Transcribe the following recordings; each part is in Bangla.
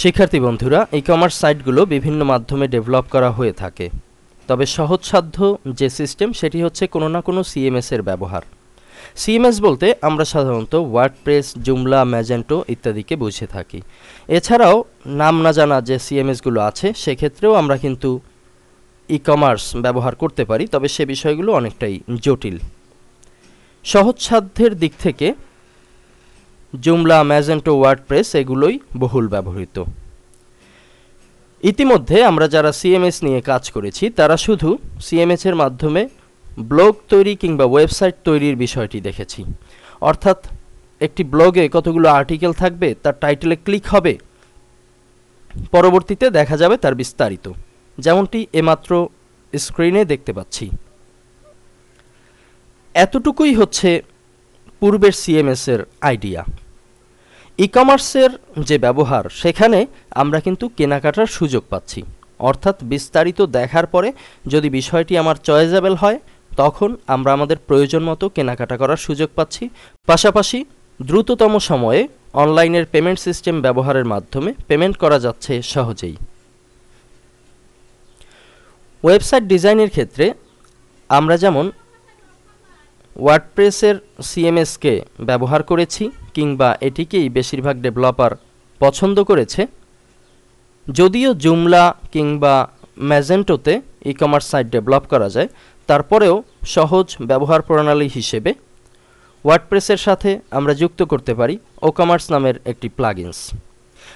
শিক্ষার্থী বন্ধুরা, ই-কমার্স সাইটগুলো বিভিন্ন মাধ্যমে ডেভেলপ করা হয়ে থাকে। তবে সহজসাধ্য যে সিস্টেম সেটি হচ্ছে কোনো না কোনো সিএমএস এর ব্যবহার। সিএমএস বলতে আমরা সাধারণত ওয়ার্ডপ্রেস, জুমলা, ম্যাজেন্টো ইত্যাদিকে বুঝে থাকি। এছাড়াও নাম না জানা যে সিএমএসগুলো আছে সেক্ষেত্রেও আমরা কিন্তু ই-কমার্স ব্যবহার করতে পারি, তবে সে বিষয়গুলো অনেকটাই জটিল। সহজসাধ্যের দিক থেকে জুমলা, ম্যাজেন্টো, ওয়ার্ডপ্রেস এগুলোই বহুল ব্যবহৃত। ইতিমধ্যে আমরা যারা সিএমএস নিয়ে কাজ করেছি তারা শুধু সিএমএস এর মাধ্যমে ব্লগ তৈরি কিংবা ওয়েবসাইট তৈরির বিষয়টি দেখেছি। অর্থাৎ একটি ব্লগে কতগুলো আর্টিকেল থাকবে, তার টাইটেলে ক্লিক হবে, পরবর্তীতে দেখা যাবে তার বিস্তারিত, যেমনটি এমাত্র স্ক্রিনে দেখতে পাচ্ছি। এতটুকুই হচ্ছে পূর্বের সিএমএস এর আইডিয়া। ই-কমার্সের যে ব্যবহার সেখানে আমরা কিন্তু কেনাকাটার সুযোগ পাচ্ছি। অর্থাৎ বিস্তারিত দেখার পরে যদি বিষয়টি আমার চয়েজেবল হয় তখন আমরা আমাদের প্রয়োজন মতো কেনাকাটা করার সুযোগ পাচ্ছি। পাশাপাশি দ্রুততম সময়ে অনলাইনের পেমেন্ট সিস্টেম ব্যবহারের মাধ্যমে পেমেন্ট করা যাচ্ছে সহজেই। ওয়েবসাইট ডিজাইনের ক্ষেত্রে আমরা যেমন ওয়ার্ডপ্রেসের সিএমএসকে ব্যবহার করেছি কিংবা এটিকেই বেশিরভাগ ডেভেলপার পছন্দ করেছে, যদিও জুমলা কিংবা ম্যাজেন্টোতে ই-কমার্স সাইট ডেভেলপ করা যায়, তারপরেও সহজ ব্যবহার প্রণালী হিসেবে ওয়ার্ডপ্রেসের সাথে আমরা যুক্ত করতে পারি ওকমার্স নামের একটি প্লাগইনস।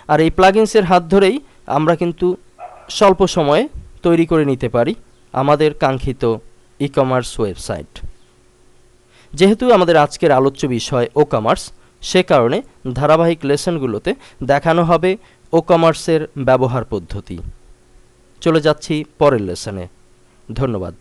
আর এই প্লাগইনসের হাত ধরেই আমরা কিন্তু স্বল্প সময়ে তৈরি করে নিতে পারি আমাদের কাঙ্ক্ষিত ই-কমার্স ওয়েবসাইট। যেহেতু আমাদের আজকের আলোচ্য বিষয় ওকমার্স, সে কারণে ধারাবাহিক লেসনগুলোতে দেখানো হবে ওকমার্সের ব্যবহার পদ্ধতি। চলে যাচ্ছি পরের লেসনে। ধন্যবাদ।